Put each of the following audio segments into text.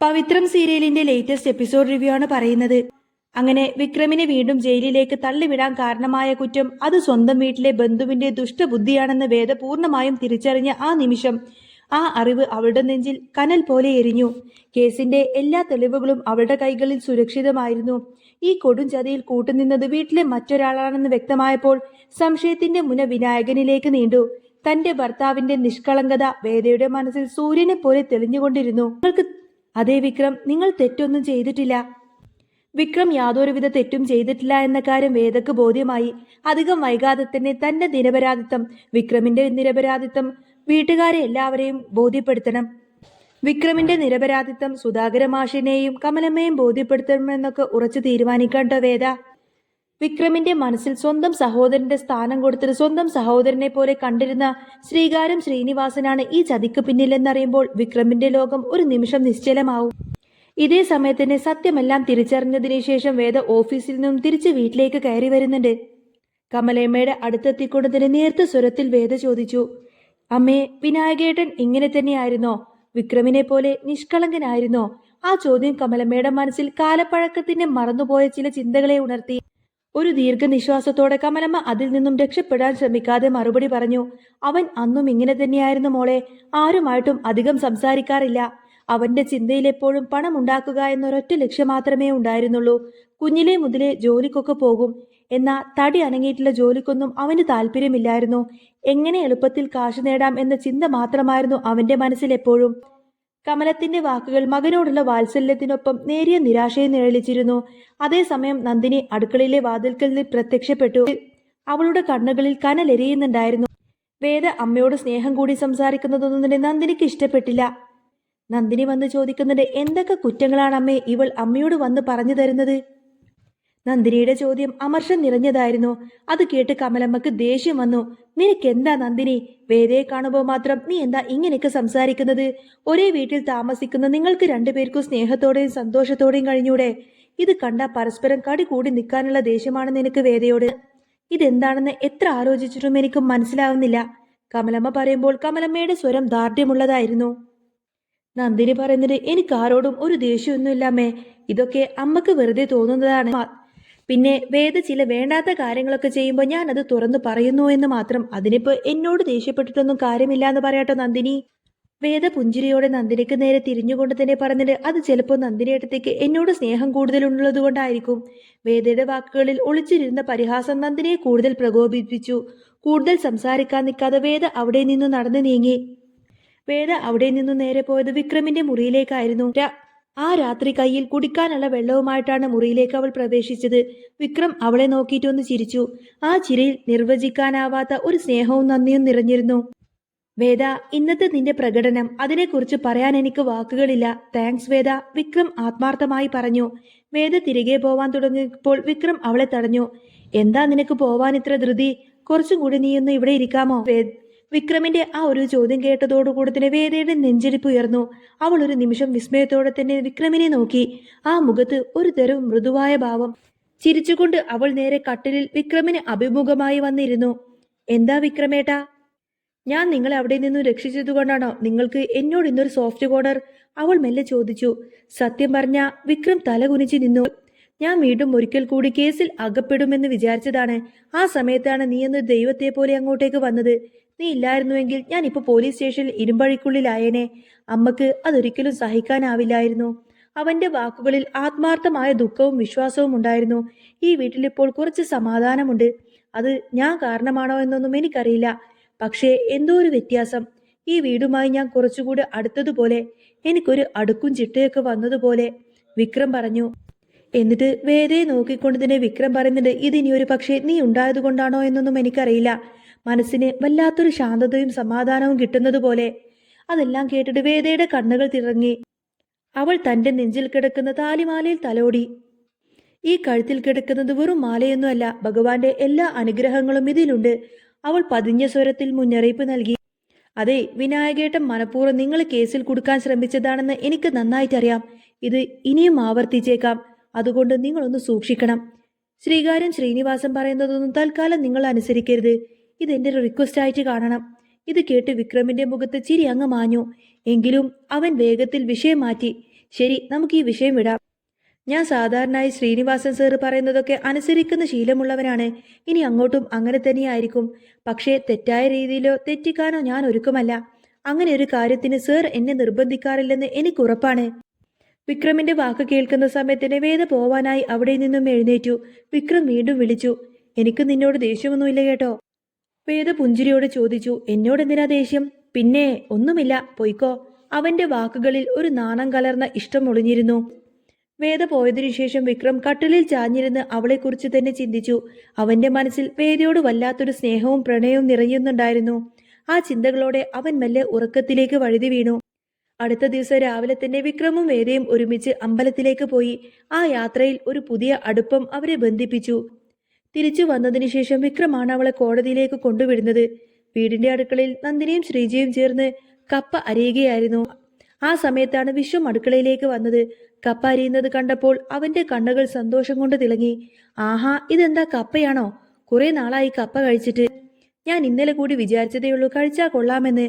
പവിത്രം സീരിയലിന്റെ latest episode review ആണ് പറയുന്നത്. അങ്ങനെ വിക്രമിനെ വീണ്ടും ജയിലിലേക്ക് തള്ളിവിടാൻ കാരണമായ കുറ്റം അത് സ്വന്തം വീട്ടിലെ ബന്ധുവിന്റെ ദുഷ്ടബുദ്ധിയാണെന്ന് വേദ പൂർണ്ണമായും തിരിച്ചറിഞ്ഞ ആ നിമിഷം ആ അറിവ് അവളുടെ നെഞ്ചിൽ കനൽ പോലെ എരിഞ്ഞു. കേസിന്റെ എല്ലാ തെളിവുകളും അവളുടെ കൈകളിൽ സുരക്ഷിതമായിരുന്നു. ഈ കൊടും ചതിയിൽ കൂട്ടുനിന്നത് വീട്ടിലെ മറ്റൊരാളാണെന്ന് വ്യക്തമായപ്പോൾ സംശയത്തിന്റെ മുന വിനായകനിലേക്ക് നീണ്ടു. തന്റെ ഭർത്താവിന്റെ നിഷ്കളങ്കത വേദയുടെ മനസ്സിൽ സൂര്യനെ പോലെ തെളിഞ്ഞുകൊണ്ടിരുന്നു. അതേ വിക്രം, നിങ്ങൾ തെറ്റൊന്നും ചെയ്തിട്ടില്ല. വിക്രം യാതൊരുവിധ തെറ്റും ചെയ്തിട്ടില്ല എന്ന കാര്യം വേദക്ക് ബോധ്യമായി. അധികം വൈകാതെ തന്നെ തന്റെ നിരപരാധിത്വം, വിക്രമിന്റെ നിരപരാധിത്വം വീട്ടുകാരെ എല്ലാവരെയും ബോധ്യപ്പെടുത്തണം. വിക്രമിന്റെ നിരപരാധിത്വം സുധാകര മാഷിനെയും കമലമ്മയും ബോധ്യപ്പെടുത്തണമെന്നൊക്കെ ഉറച്ചു തീരുമാനിക്കണ്ടോ വേദ. വിക്രമിന്റെ മനസ്സിൽ സ്വന്തം സഹോദരന്റെ സ്ഥാനം കൊടുത്തത് സ്വന്തം സഹോദരനെ പോലെ കണ്ടിരുന്ന ശ്രീകാര്യം ശ്രീനിവാസനാണ് ഈ ചതിക്ക് പിന്നിലെന്നറിയുമ്പോൾ വിക്രമിന്റെ ലോകം ഒരു നിമിഷം നിശ്ചലമാവും. ഇതേ സമയത്തിന് സത്യമെല്ലാം തിരിച്ചറിഞ്ഞതിനു ശേഷം വേദ ഓഫീസിൽ നിന്നും തിരിച്ച് വീട്ടിലേക്ക് കയറി വരുന്നുണ്ട്. കമലമ്മയുടെ അടുത്തെത്തിക്കൊണ്ട് തന്നെ നേർത്ത സ്വരത്തിൽ വേദ ചോദിച്ചു, അമ്മേ, വിനായകേട്ടൻ ഇങ്ങനെ തന്നെയായിരുന്നോ? വിക്രമിനെ പോലെ നിഷ്കളങ്കനായിരുന്നോ? ആ ചോദ്യം കമലമ്മയുടെ മനസ്സിൽ കാലപ്പഴക്കത്തിന്റെ മറന്നുപോയ ചില ചിന്തകളെ ഉണർത്തി. ഒരു ദീർഘനിശ്വാസത്തോടെ കമലമ്മ അതിൽ നിന്നും രക്ഷപ്പെടാൻ ശ്രമിക്കാതെ മറുപടി പറഞ്ഞു, അവൻ അന്നും ഇങ്ങനെ തന്നെയായിരുന്നു മോളെ. ആരുമായിട്ടും അധികം സംസാരിക്കാറില്ല. അവന്റെ ചിന്തയിൽ എപ്പോഴും പണം ഉണ്ടാക്കുക എന്നൊരൊറ്റ ലക്ഷ്യം മാത്രമേ ഉണ്ടായിരുന്നുള്ളൂ. കുഞ്ഞിലെ മുതലേ ജോലിക്കൊക്കെ പോകും. എന്നാൽ തടി അനങ്ങിയിട്ടുള്ള ജോലിക്കൊന്നും അവന് താല്പര്യമില്ലായിരുന്നു. എങ്ങനെ എളുപ്പത്തിൽ കാശ് നേടാം എന്ന ചിന്ത മാത്രമായിരുന്നു അവന്റെ മനസ്സിൽ എപ്പോഴും. കമലത്തിന്റെ വാക്കുകൾ മകനോടുള്ള വാത്സല്യത്തിനൊപ്പം നേരിയ നിരാശയെ നിഴലിച്ചിരുന്നു. അതേസമയം നന്ദിനി അടുക്കളയിലെ വാതിൽക്കൽ നിന്ന് പ്രത്യക്ഷപ്പെട്ടു. അവളുടെ കണ്ണുകളിൽ കനലെരിയുന്നുണ്ടായിരുന്നു. വേദ അമ്മയോട് സ്നേഹം കൂടി സംസാരിക്കുന്നതൊന്നും തന്നെ നന്ദിനിക്ക് ഇഷ്ടപ്പെട്ടില്ല. നന്ദിനി വന്ന് ചോദിക്കുന്നുണ്ട്, എന്തൊക്കെ കുറ്റങ്ങളാണ് അമ്മേ ഇവൾ അമ്മയോട് വന്ന് പറഞ്ഞു തരുന്നത്? നന്ദിനിയുടെ ചോദ്യം അമർഷം നിറഞ്ഞതായിരുന്നു. അത് കേട്ട് കമലമ്മക്ക് ദേഷ്യം വന്നു. നിനക്കെന്താ നന്ദിനി? വേദയെ കാണുമ്പോൾ മാത്രം നീ എന്താ ഇങ്ങനെയൊക്കെ സംസാരിക്കുന്നത്? ഒരേ വീട്ടിൽ താമസിക്കുന്ന നിങ്ങൾക്ക് രണ്ടുപേർക്കും സ്നേഹത്തോടെയും സന്തോഷത്തോടെയും കഴിഞ്ഞൂടെ? ഇത് കണ്ട പരസ്പരം കടി കൂടി നിൽക്കാനുള്ള ദേഷ്യമാണ് നിനക്ക് വേദയോട്. ഇതെന്താണെന്ന് എത്ര ആലോചിച്ചിട്ടും എനിക്ക് മനസ്സിലാവുന്നില്ല. കമലമ്മ പറയുമ്പോൾ കമലമ്മയുടെ സ്വരം ദാർഢ്യമുള്ളതായിരുന്നു. നന്ദിനി പറയുന്നത്, എനിക്ക് ആരോടും ഒരു ദേഷ്യമൊന്നുമില്ലമ്മേ. ഇതൊക്കെ അമ്മക്ക് വെറുതെ തോന്നുന്നതാണ്. പിന്നെ വേദ ചില വേണ്ടാത്ത കാര്യങ്ങളൊക്കെ ചെയ്യുമ്പോൾ ഞാൻ അത് തുറന്നു പറയുന്നു എന്ന് മാത്രം. അതിനിപ്പോ എന്നോട് ദേഷ്യപ്പെട്ടിട്ടൊന്നും കാര്യമില്ല എന്ന് പറയാട്ടോ നന്ദിനി. വേദ പുഞ്ചിരിയോടെ നന്ദിനിക്ക് നേരെ തിരിഞ്ഞുകൊണ്ട് തന്നെ പറഞ്ഞിട്ട്, അത് ചിലപ്പോൾ നന്ദിനിയേട്ടത്തേക്ക് എന്നോട് സ്നേഹം കൂടുതലുള്ളത് കൊണ്ടായിരിക്കും. വേദയുടെ വാക്കുകളിൽ ഒളിച്ചിരുന്ന പരിഹാസം നന്ദിനിയെ കൂടുതൽ പ്രകോപിപ്പിച്ചു. കൂടുതൽ സംസാരിക്കാൻ നിൽക്കാതെ വേദ അവിടെ നിന്നു നടന്നു നീങ്ങി. വേദ അവിടെ നിന്നു നേരെ പോയത് വിക്രമിന്റെ മുറിയിലേക്കായിരുന്നു. ആ രാത്രി കയ്യിൽ കുടിക്കാനുള്ള വെള്ളവുമായിട്ടാണ് മുറിയിലേക്ക് അവൾ പ്രവേശിച്ചത്. വിക്രം അവളെ നോക്കിയിട്ടൊന്ന് ചിരിച്ചു. ആ ചിരിയിൽ നിർവചിക്കാനാവാത്ത ഒരു സ്നേഹവും നന്ദിയും നിറഞ്ഞിരുന്നു. വേദ, ഇന്നത്തെ നിന്റെ പ്രകടനം, അതിനെക്കുറിച്ച് പറയാൻ എനിക്ക് വാക്കുകളില്ല. താങ്ക്സ് വേദ, വിക്രം ആത്മാർത്ഥമായി പറഞ്ഞു. വേദ തിരികെ പോവാൻ തുടങ്ങിയപ്പോൾ വിക്രം അവളെ തടഞ്ഞു. എന്താ നിനക്ക് പോവാൻ ഇത്ര ധൃതി? കുറച്ചും കൂടി നീയൊന്ന് ഇവിടെ ഇരിക്കാമോ? വിക്രമിന്റെ ആ ഒരു ചോദ്യം കേട്ടതോടുകൂടി തന്നെ വേദയുടെ നെഞ്ചിടിപ്പ് ഉയർന്നു. അവൾ ഒരു നിമിഷം വിസ്മയത്തോടെ തന്നെ വിക്രമിനെ നോക്കി. ആ മുഖത്ത് ഒരു തരം മൃദുവായ ഭാവം. ചിരിച്ചുകൊണ്ട് അവൾ നേരെ കട്ടിലിൽ വിക്രമിന് അഭിമുഖമായി വന്നിരുന്നു. എന്താ വിക്രമേട്ടാ, ഞാൻ നിങ്ങളെ അവിടെ നിന്നും രക്ഷിച്ചതുകൊണ്ടാണോ നിങ്ങൾക്ക് എന്നോട് ഇന്നൊരു സോഫ്റ്റ് കോർണർ? അവൾ മെല്ലെ ചോദിച്ചു. സത്യം പറഞ്ഞ വിക്രം തല കുനിച്ചു നിന്നു. ഞാൻ വീണ്ടും ഒരിക്കൽ കൂടി കേസിൽ അകപ്പെടുമെന്ന് വിചാരിച്ചതാണ്. ആ സമയത്താണ് നീ എന്ന് ദൈവത്തെ പോലെ അങ്ങോട്ടേക്ക് വന്നത്. നീ ഇല്ലായിരുന്നുവെങ്കിൽ ഞാൻ ഇപ്പോൾ പോലീസ് സ്റ്റേഷനിൽ ഇരുമ്പഴിക്കുള്ളിലായേനെ. അമ്മക്ക് അതൊരിക്കലും സഹിക്കാനാവില്ലായിരുന്നു. അവന്റെ വാക്കുകളിൽ ആത്മാർത്ഥമായ ദുഃഖവും വിശ്വാസവും ഉണ്ടായിരുന്നു. ഈ വീട്ടിലിപ്പോൾ കുറച്ച് സമാധാനമുണ്ട്. അത് ഞാൻ കാരണമാണോ എന്നൊന്നും എനിക്കറിയില്ല. പക്ഷേ എന്തോ ഒരു വ്യത്യാസം. ഈ വീടുമായി ഞാൻ കുറച്ചുകൂടി അടുത്തതുപോലെ, എനിക്കൊരു അടുക്കും ചിട്ടയൊക്കെ വന്നതുപോലെ, വിക്രം പറഞ്ഞു. എന്നിട്ട് വേദയെ നോക്കിക്കൊണ്ട് തന്നെ വിക്രം പറയുന്നുണ്ട്, ഇതിനി ഒരു പക്ഷേ നീ ഉണ്ടായതുകൊണ്ടാണോ എന്നൊന്നും എനിക്കറിയില്ല. മനസ്സിന് വല്ലാത്തൊരു ശാന്തതയും സമാധാനവും കിട്ടുന്നത് പോലെ. അതെല്ലാം കേട്ടിട്ട് വേദയുടെ കണ്ണുകൾ തിളങ്ങി. അവൾ തന്റെ നെഞ്ചിൽ കിടക്കുന്ന താലിമാലയിൽ തലോടി. ഈ കഴുത്തിൽ കിടക്കുന്നത് വെറും മാലയൊന്നുമല്ല, ഭഗവാന്റെ എല്ലാ അനുഗ്രഹങ്ങളും ഇതിലുണ്ട്. അവൾ പതിഞ്ഞ സ്വരത്തിൽ മുന്നറിയിപ്പ് നൽകി. അതെ, വിനായകേട്ടൻ മനഃപൂർവ്വം നിങ്ങൾ കേസിൽ കൊടുക്കാൻ ശ്രമിച്ചതാണെന്ന് എനിക്ക് നന്നായിട്ടറിയാം. ഇത് ഇനിയും ആവർത്തിച്ചേക്കാം. അതുകൊണ്ട് നിങ്ങളൊന്ന് സൂക്ഷിക്കണം. ശ്രീകാര്യം ശ്രീനിവാസൻ പറയുന്നതൊന്നും തൽക്കാലം നിങ്ങൾ അനുസരിക്കരുത്. ഇതെന്റെ ഒരു റിക്വസ്റ്റ് ആയിട്ട് കാണണം. ഇത് കേട്ട് വിക്രമിന്റെ മുഖത്ത് ചിരി അങ്ങ് മാഞ്ഞു. എങ്കിലും അവൻ വേഗത്തിൽ വിഷയം മാറ്റി. ശരി, നമുക്ക് ഈ വിഷയം വിടാം. ഞാൻ സാധാരണയായി ശ്രീനിവാസൻ സാറ് പറയുന്നതൊക്കെ അനുസരിക്കുന്ന ശീലമുള്ളവനാണ്. ഇനി അങ്ങോട്ടും അങ്ങനെ തന്നെയായിരിക്കും. പക്ഷേ തെറ്റായ രീതിയിലോ തെറ്റിക്കാനോ ഞാൻ ഒരുക്കമല്ല. അങ്ങനെ ഒരു കാര്യത്തിന് സാർ എന്നെ നിർബന്ധിക്കാറില്ലെന്ന് എനിക്ക് ഉറപ്പാണ്. വിക്രമിന്റെ വാക്ക് കേൾക്കുന്ന സമയത്തിന് വേദ പോവാനായി അവിടെ നിന്നും എഴുന്നേറ്റു. വിക്രം വീണ്ടും വിളിച്ചു. എനിക്ക് നിന്നോട് ദേഷ്യമൊന്നുമില്ല കേട്ടോ. വേദ പുഞ്ചിരിയോട് ചോദിച്ചു. എന്നോടെന്തിനാ ദേഷ്യം? പിന്നെ ഒന്നുമില്ല, പൊയ്ക്കോ. അവന്റെ വാക്കുകളിൽ ഒരു നാണം കലർന്ന ഇഷ്ടം ഒളിഞ്ഞിരുന്നു. വേദ പോയതിനു ശേഷം വിക്രം കട്ടിലിൽ ചാഞ്ഞിരുന്ന് അവളെക്കുറിച്ച് തന്നെ ചിന്തിച്ചു. അവന്റെ മനസ്സിൽ വേദയോട് വല്ലാത്തൊരു സ്നേഹവും പ്രണയവും നിറയുന്നുണ്ടായിരുന്നു. ആ ചിന്തകളോടെ അവൻ മെല്ലെ ഉറക്കത്തിലേക്ക് വഴുതി വീണു. അടുത്ത ദിവസം രാവിലെ തന്നെ വിക്രമും വേദയും ഒരുമിച്ച് അമ്പലത്തിലേക്ക് പോയി. ആ യാത്രയിൽ ഒരു പുതിയ അടുപ്പം അവരെ ബന്ധിപ്പിച്ചു. തിരിച്ചു വന്നതിനു ശേഷം വിക്രമാണ് അവളെ കോടതിയിലേക്ക് കൊണ്ടുവിടുന്നത്. വീടിന്റെ അടുക്കളയിൽ നന്ദിനിയും ശ്രീജയും ചേർന്ന് കപ്പ അരിയുകയായിരുന്നു. ആ സമയത്താണ് വിശ്വം അടുക്കളയിലേക്ക് വന്നത്. കപ്പ അരിയുന്നത് കണ്ടപ്പോൾ അവന്റെ കണ്ണുകൾ സന്തോഷം കൊണ്ട് തിളങ്ങി. ആഹാ, ഇതെന്താ, കപ്പയാണോ? കുറെ നാളായി കപ്പ കഴിച്ചിട്ട്. ഞാൻ ഇന്നലെ കൂടി വിചാരിച്ചതേയുള്ളൂ കഴിച്ചാ കൊള്ളാമെന്ന്.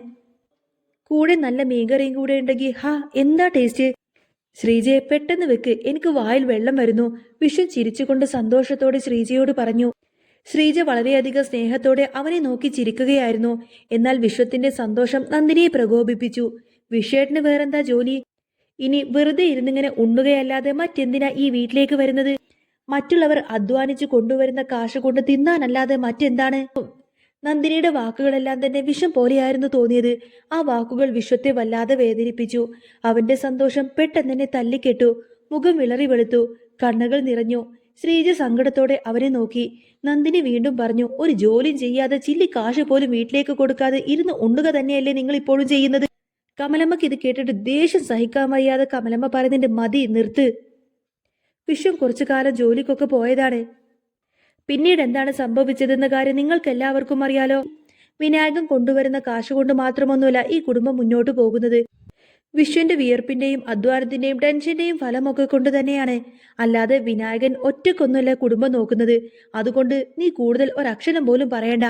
കൂടെ നല്ല മീൻകറിയും കൂടെ ഉണ്ടെങ്കിൽ ഹാ, എന്താ ടേസ്റ്റ്. ശ്രീജയെ പെട്ടെന്ന് വെക്ക്, എനിക്ക് വായിൽ വെള്ളം വരുന്നു. വിശ്വം ചിരിച്ചുകൊണ്ട് സന്തോഷത്തോടെ ശ്രീജയോട് പറഞ്ഞു. ശ്രീജ വളരെയധികം സ്നേഹത്തോടെ അവനെ നോക്കി ചിരിക്കുകയായിരുന്നു. എന്നാൽ വിശ്വത്തിന്റെ സന്തോഷം നന്ദിനിയെ പ്രകോപിപ്പിച്ചു. വിശ്വേട്ടന് വേറെന്താ ജോലി? ഇനി വെറുതെ ഇരുന്നിങ്ങനെ ഉണ്ണുകയല്ലാതെ മറ്റെന്തിനാ ഈ വീട്ടിലേക്ക് വരുന്നത്? മറ്റുള്ളവർ അധ്വാനിച്ചു കൊണ്ടുവരുന്ന കാശ് കൊണ്ട് തിന്നാനല്ലാതെ മറ്റെന്താണ്? നന്ദിനിയുടെ വാക്കുകളെല്ലാം തന്നെ വിഷം പോലെയായിരുന്നു തോന്നിയത്. ആ വാക്കുകൾ വിശ്വത്തെ വല്ലാതെ വേദനിപ്പിച്ചു. അവന്റെ സന്തോഷം പെട്ടെന്ന് തന്നെ തല്ലിക്കെട്ടു. മുഖം വിളറി വെളുത്തു, കണ്ണുകൾ നിറഞ്ഞു. ശ്രീജ സങ്കടത്തോടെ അവനെ നോക്കി. നന്ദിനി വീണ്ടും പറഞ്ഞു. ഒരു ജോലിയും ചെയ്യാതെ ചില്ലി കാശ് പോലും വീട്ടിലേക്ക് കൊടുക്കാതെ ഇരുന്ന് ഉണ്ണുക തന്നെയല്ലേ നിങ്ങൾ ഇപ്പോഴും ചെയ്യുന്നത്? കമലമ്മക്ക് ഇത് കേട്ടിട്ട് ദേഷ്യം സഹിക്കാൻ വയ്യാതെ കമലമ്മ പറയുന്നതിന്റെ മതി, നിർത്ത്. വിശ്വം കുറച്ചു കാലം ജോലിക്കൊക്കെ പോയതാണ്. പിന്നീട് എന്താണ് സംഭവിച്ചതെന്ന കാര്യം നിങ്ങൾക്ക് എല്ലാവർക്കും അറിയാലോ. വിനായകൻ കൊണ്ടുവരുന്ന കാശ് കൊണ്ട് മാത്രമൊന്നുമല്ല ഈ കുടുംബം മുന്നോട്ട് പോകുന്നത്. വിശ്വന്റെ വിയർപ്പിന്റെയും അധ്വാനത്തിന്റെയും ടെൻഷന്റെയും ഫലമൊക്കെ കൊണ്ട് തന്നെയാണ്. അല്ലാതെ വിനായകൻ ഒറ്റക്കൊന്നുമല്ല കുടുംബം നോക്കുന്നത്. അതുകൊണ്ട് നീ കൂടുതൽ ഒരക്ഷരം പോലും പറയണ്ട.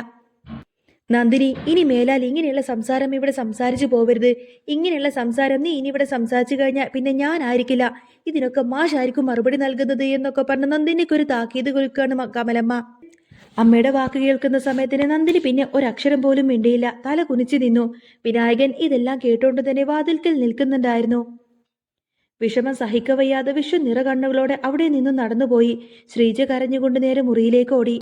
നന്ദിനി, ഇനി മേലാൽ ഇങ്ങനെയുള്ള സംസാരം ഇവിടെ സംസാരിച്ചു പോവരുത്. ഇങ്ങനെയുള്ള സംസാരം നീ ഇനി ഇവിടെ സംസാരിച്ചു കഴിഞ്ഞാൽ പിന്നെ ഞാൻ ആയിരിക്കില്ല, ഇതിനൊക്കെ മാഷായിരിക്കും മറുപടി നൽകുന്നത് എന്നൊക്കെ പറഞ്ഞ് നന്ദിനിക്കൊരു താക്കീത് കൊടുക്കുകയാണ് കമലമ്മ. അമ്മയുടെ വാക്ക് കേൾക്കുന്ന സമയത്തിന് നന്ദിനി പിന്നെ ഒരക്ഷരം പോലും മിണ്ടിയില്ല. തല കുനിച്ചു നിന്നു. വിനായകൻ ഇതെല്ലാം കേട്ടോണ്ട് തന്നെ വാതിൽക്കൽ നിൽക്കുന്നുണ്ടായിരുന്നു. വിഷമം സഹിക്കവയ്യാതെ വിശ്വം നിറകണ്ണുകളോടെ അവിടെ നിന്നും നടന്നുപോയി. ശ്രീജ കരഞ്ഞുകൊണ്ട് നേരെ മുറിയിലേക്ക് ഓടി.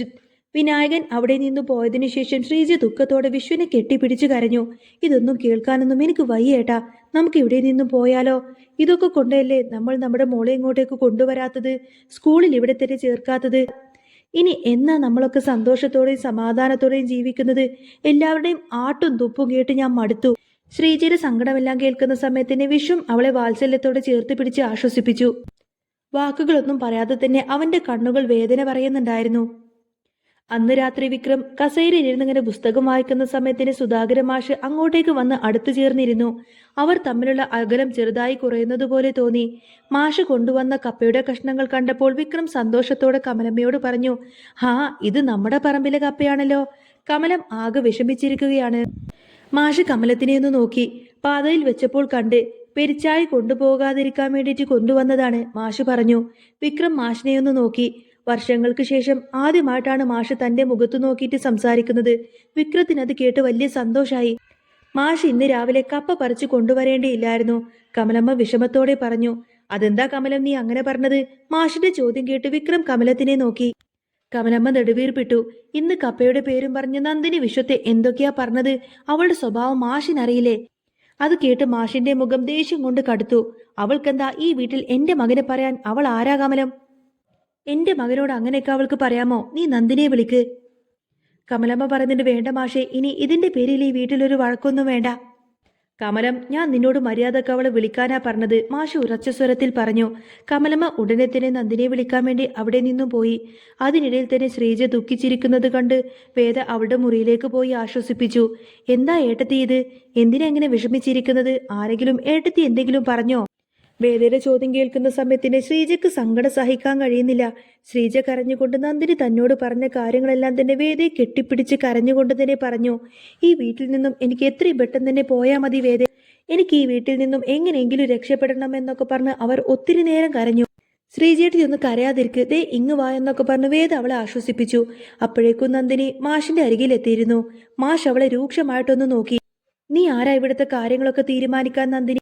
വിനായകൻ അവിടെ നിന്നു പോയതിനു ശേഷം ശ്രീജ ദുഃഖത്തോടെ വിശ്വനെ കെട്ടിപ്പിടിച്ചു കരഞ്ഞു. ഇതൊന്നും കേൾക്കാനൊന്നും എനിക്ക് വയ്യേട്ടാ, നമുക്ക് ഇവിടെ നിന്നും പോയാലോ? ഇതൊക്കെ കൊണ്ടല്ലേ നമ്മൾ നമ്മുടെ മോളെ ഇങ്ങോട്ടേക്ക് കൊണ്ടുവരാത്തത്, സ്കൂളിൽ ഇവിടെ തന്നെ ചേർക്കാത്തത്. ഇനി എന്നാ നമ്മളൊക്കെ സന്തോഷത്തോടെയും സമാധാനത്തോടെയും ജീവിക്കുന്നത്? എല്ലാവരുടെയും ആട്ടും തുപ്പും കേട്ട് ഞാൻ മടുത്തു. ശ്രീജയുടെ സങ്കടമെല്ലാം കേൾക്കുന്ന സമയത്തിന് വിശ്വം അവളെ വാത്സല്യത്തോടെ ചേർത്ത് പിടിച്ച് ആശ്വസിപ്പിച്ചു. വാക്കുകളൊന്നും പറയാതെ തന്നെ അവന്റെ കണ്ണുകൾ വേദന പറയുന്നുണ്ടായിരുന്നു. അന്ന് രാത്രി വിക്രം കസേരയിലിരുന്നിങ്ങനെ പുസ്തകം വായിക്കുന്ന സമയത്തിന് സുധാകര മാഷ് അങ്ങോട്ടേക്ക് വന്ന് അടുത്തു ചേർന്നിരുന്നു. അവർ തമ്മിലുള്ള അകലം ചെറുതായി കുറയുന്നതുപോലെ തോന്നി. മാഷ് കൊണ്ടുവന്ന കപ്പയുടെ കഷ്ണങ്ങൾ കണ്ടപ്പോൾ വിക്രം സന്തോഷത്തോടെ കമലമ്മയോട് പറഞ്ഞു. ഹാ, ഇത് നമ്മുടെ പറമ്പിലെ കപ്പയാണല്ലോ. കമലം ആകെ വിഷമിച്ചിരിക്കുകയാണ്. മാഷ് കമലത്തിനെ ഒന്ന് നോക്കി. പാതയിൽ വെച്ചപ്പോൾ കണ്ട്. പെരിച്ചായി കൊണ്ടുപോകാതിരിക്കാൻ വേണ്ടിയിട്ട് കൊണ്ടുവന്നതാണ്, മാഷ് പറഞ്ഞു. വിക്രം മാഷിനെയൊന്ന് നോക്കി. വർഷങ്ങൾക്ക് ശേഷം ആദ്യമായിട്ടാണ് മാഷ് തന്റെ മുഖത്തു നോക്കിയിട്ട് സംസാരിക്കുന്നത്. വിക്രത്തിനത് കേട്ട് വലിയ സന്തോഷായി. മാഷ് ഇന്ന് രാവിലെ കപ്പ പറിച്ചു കൊണ്ടുവരേണ്ടിയില്ലായിരുന്നു, കമലമ്മ വിഷമത്തോടെ പറഞ്ഞു. അതെന്താ കമലം നീ അങ്ങനെ പറഞ്ഞത്? മാഷിന്റെ ചോദ്യം കേട്ട് വിക്രം കമലത്തിനെ നോക്കി. കമലമ്മ നെടുവീർപ്പിട്ടു. ഇന്ന് കപ്പയുടെ പേരും പറഞ്ഞ് നന്ദിനി വിശ്വത്തെ എന്തൊക്കെയാ പറഞ്ഞത്? അവളുടെ സ്വഭാവം മാഷിനറിയില്ലേ? അത് കേട്ട് മാഷിന്റെ മുഖം ദേഷ്യം കൊണ്ട് കടുത്തു. അവൾക്കെന്താ ഈ വീട്ടിൽ എന്റെ മകനെ പറയാൻ? അവൾ ആരാ കമലം? എന്റെ മകനോട് അങ്ങനെയൊക്കെ അവൾക്ക് പറയാമോ? നീ നന്ദിനെ വിളിക്ക്. കമലമ്മ പറഞ്ഞിട്ട് വേണ്ട മാഷേ, ഇനി ഇതിന്റെ പേരിൽ ഈ വീട്ടിലൊരു വഴക്കൊന്നും വേണ്ട. കമലം, ഞാൻ നിന്നോട് മര്യാദക്ക് അവളെ വിളിക്കാനാ പറഞ്ഞത്, മാഷ് ഉറച്ച സ്വരത്തിൽ പറഞ്ഞു. കമലമ്മ ഉടനെ തന്നെ നന്ദിനെ വിളിക്കാൻ വേണ്ടി അവിടെ നിന്നും പോയി. അതിനിടയിൽ തന്നെ ശ്രീജ ദുഃഖിച്ചിരിക്കുന്നത് കണ്ട് വേദ അവളുടെ മുറിയിലേക്ക് പോയി ആശ്വസിപ്പിച്ചു. എന്താ ഏട്ടത്തി ഇത്? എന്തിനാ എങ്ങനെ വിഷമിച്ചിരിക്കുന്നത്? ആരെങ്കിലും ഏട്ടത്തി എന്തെങ്കിലും പറഞ്ഞോ? വേദയുടെ ചോദ്യം കേൾക്കുന്ന സമയത്തിന് ശ്രീജയ്ക്ക് സങ്കടം സഹിക്കാൻ കഴിയുന്നില്ല. ശ്രീജ കരഞ്ഞുകൊണ്ട് നന്ദിനി തന്നോട് പറഞ്ഞ കാര്യങ്ങളെല്ലാം തന്നെ വേദയെ കെട്ടിപ്പിടിച്ച് കരഞ്ഞുകൊണ്ട് തന്നെ പറഞ്ഞു. ഈ വീട്ടിൽ നിന്നും എനിക്ക് എത്രയും പെട്ടെന്ന് തന്നെ പോയാൽ മതി വേദ. എനിക്ക് ഈ വീട്ടിൽ നിന്നും എങ്ങനെയെങ്കിലും രക്ഷപ്പെടണം എന്നൊക്കെ പറഞ്ഞ് അവർ ഒത്തിരി നേരം കരഞ്ഞു. ശ്രീജേട്ടി ഒന്ന് കരയാതിരിക്ക്, ദേ ഇങ്ങ് വാ എന്നൊക്കെ പറഞ്ഞ് വേദ അവളെ ആശ്വസിപ്പിച്ചു. അപ്പോഴേക്കും നന്ദിനി മാഷിന്റെ അരികിലെത്തിയിരുന്നു. മാഷ് അവളെ രൂക്ഷമായിട്ടൊന്ന് നോക്കി. നീ ആരാ ഇവിടുത്തെ കാര്യങ്ങളൊക്കെ തീരുമാനിക്കാൻ നന്ദിനി?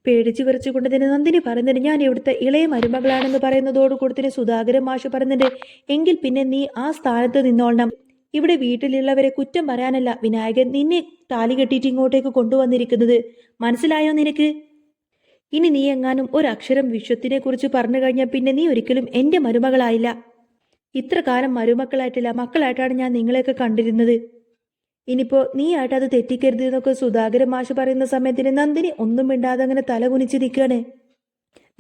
പേടിച്ചു വിറച്ചുകൊണ്ട് തന്നെ നന്ദിനി പറയുന്നുണ്ട്, ഞാൻ ഇവിടുത്തെ ഇളയ മരുമകളാണെന്ന് പറയുന്നതോടുകൂടി തന്നെ സുധാകരൻ മാഷ് പറയുന്നുണ്ട്, എങ്കിൽ പിന്നെ നീ ആ സ്ഥാനത്ത് നിന്നോളണം. ഇവിടെ വീട്ടിലുള്ളവരെ കുറ്റം പറയാനല്ല വിനായകൻ നിന്നെ താലി കെട്ടിയിട്ട് ഇങ്ങോട്ടേക്ക് കൊണ്ടുവന്നിരിക്കുന്നത്. മനസ്സിലായോ നിനക്ക്? ഇനി നീ എങ്ങാനും ഒരക്ഷരം വിശ്വത്തിനെ കുറിച്ച് പറഞ്ഞു കഴിഞ്ഞാൽ പിന്നെ നീ ഒരിക്കലും എന്റെ മരുമകളായില്ല. ഇത്ര കാലം മരുമക്കളായിട്ടില്ല, മക്കളായിട്ടാണ് ഞാൻ നിങ്ങളെയൊക്കെ കണ്ടിരുന്നത്. ഇനിയിപ്പോ നീ ആയിട്ട് അത് തെറ്റിക്കരുത് എന്നൊക്കെ സുധാകരൻ മാഷ് പറയുന്ന സമയത്തിന് നന്ദിനി ഒന്നും മിണ്ടാതെ അങ്ങനെ തല കുനിച്ച് നിൽക്കുകയാണ്.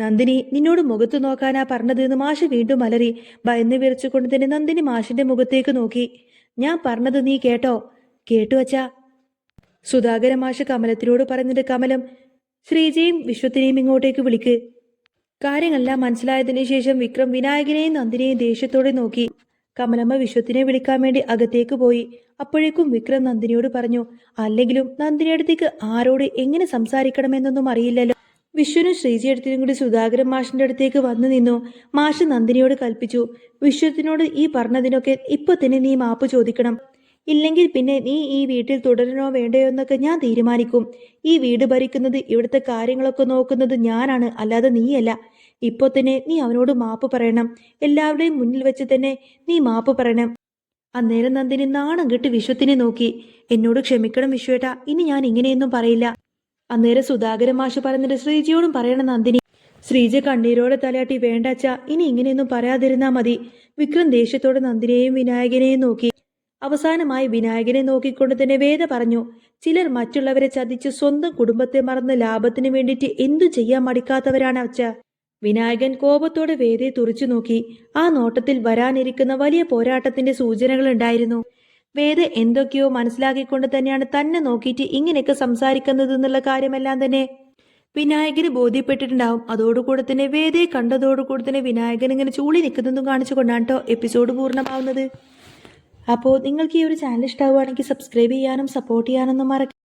നന്ദിനി, നിന്നോട് മുഖത്ത് നോക്കാനാ പറഞ്ഞത് എന്ന് മാഷ് വീണ്ടും അലറി. ഭയന്ന് വിറച്ചുകൊണ്ട് തന്നെ നന്ദിനി മാഷിന്റെ മുഖത്തേക്ക് നോക്കി. ഞാൻ പറഞ്ഞത് നീ കേട്ടോ? കേട്ടു വച്ചാ? സുധാകരൻ മാഷ് കമലത്തിനോട് പറഞ്ഞിട്ട്, കമലം, ശ്രീജയും വിശ്വത്തിനെയും ഇങ്ങോട്ടേക്ക് വിളിക്ക്. കാര്യങ്ങളെല്ലാം മനസ്സിലായതിനു ശേഷം വിക്രം വിനായകനെയും നന്ദിനെയും ദേഷ്യത്തോടെ നോക്കി. കമലമ്മ വിശ്വത്തിനെ വിളിക്കാൻ വേണ്ടി അകത്തേക്ക് പോയി. അപ്പോഴേക്കും വിക്രം നന്ദിനിയോട് പറഞ്ഞു, അല്ലെങ്കിലും നന്ദിനിയടുത്തേക്ക് ആരോട് എങ്ങനെ സംസാരിക്കണമെന്നൊന്നും അറിയില്ലല്ലോ. വിശ്വനും ശ്രീജിയടുത്തേക്കും കൂടി സുധാകരൻ മാഷിന്റെ അടുത്തേക്ക് വന്നു നിന്നു. മാഷ് നന്ദിനിയോട് കൽപ്പിച്ചു, വിശ്വത്തിനോട് ഈ പറഞ്ഞതിനൊക്കെ ഇപ്പൊ തന്നെ നീ മാപ്പ് ചോദിക്കണം. ഇല്ലെങ്കിൽ പിന്നെ നീ ഈ വീട്ടിൽ തുടരണോ വേണ്ടയോ എന്നൊക്കെ ഞാൻ തീരുമാനിക്കും. ഈ വീട് ഭരിക്കുന്നത്, ഇവിടുത്തെ കാര്യങ്ങളൊക്കെ നോക്കുന്നത് ഞാനാണ്, അല്ലാതെ നീയല്ല. ഇപ്പൊ തന്നെ നീ അവനോട് മാപ്പ് പറയണം. എല്ലാവരുടെയും മുന്നിൽ വെച്ച് തന്നെ നീ മാപ്പ് പറയണം. അന്നേരം നന്ദിനി നാണം കെട്ട് വിശ്വത്തിനെ നോക്കി. എന്നോട് ക്ഷമിക്കണം വിശ്വേട്ടാ, ഇനി ഞാൻ ഇങ്ങനെയൊന്നും പറയില്ല. അന്നേരം സുധാകരൻ മാഷ് പറഞ്ഞിട്ട്, ശ്രീജിയോടും പറയണം നന്ദിനി. ശ്രീജ കണ്ണീരോടെ തലയാട്ടി, വേണ്ടച്ച, ഇനി ഇങ്ങനെയൊന്നും പറയാതിരുന്നാ മതി. വിക്രം ദേഷ്യത്തോടെ നന്ദിനെയും വിനായകനെയും നോക്കി. അവസാനമായി വിനായകനെ നോക്കിക്കൊണ്ട് തന്നെ വേദ പറഞ്ഞു, ചിലർ മറ്റുള്ളവരെ ചതിച്ച് സ്വന്തം കുടുംബത്തെ മറന്ന് ലാഭത്തിന് വേണ്ടിയിട്ട് എന്തു ചെയ്യാൻ മടിക്കാത്തവരാണ് അച്ഛ. വിനായകൻ കോപത്തോടെ വേദയെ തുറച്ചു നോക്കി. ആ നോട്ടത്തിൽ വരാനിരിക്കുന്ന വലിയ പോരാട്ടത്തിന്റെ സൂചനകൾ ഉണ്ടായിരുന്നു. വേദ എന്തൊക്കെയോ മനസ്സിലാക്കിക്കൊണ്ട് തന്നെയാണ് തന്നെ നോക്കിയിട്ട് ഇങ്ങനെയൊക്കെ സംസാരിക്കുന്നത് എന്നുള്ള കാര്യമെല്ലാം തന്നെ വിനായകന് ബോധ്യപ്പെട്ടിട്ടുണ്ടാവും. അതോടുകൂടെ തന്നെ വേദയെ കണ്ടതോടുകൂടി തന്നെ വിനായകൻ ഇങ്ങനെ ചൂളി നിൽക്കുന്നതും കാണിച്ചുകൊണ്ടാണ് കേട്ടോ എപ്പിസോഡ് പൂർണ്ണമാവുന്നത്. അപ്പോൾ നിങ്ങൾക്ക് ഈ ഒരു ചാനൽ ഇഷ്ടമാവുകയാണെങ്കിൽ സബ്സ്ക്രൈബ് ചെയ്യാനും സപ്പോർട്ട് ചെയ്യാനൊന്നും മറക്കരുത്.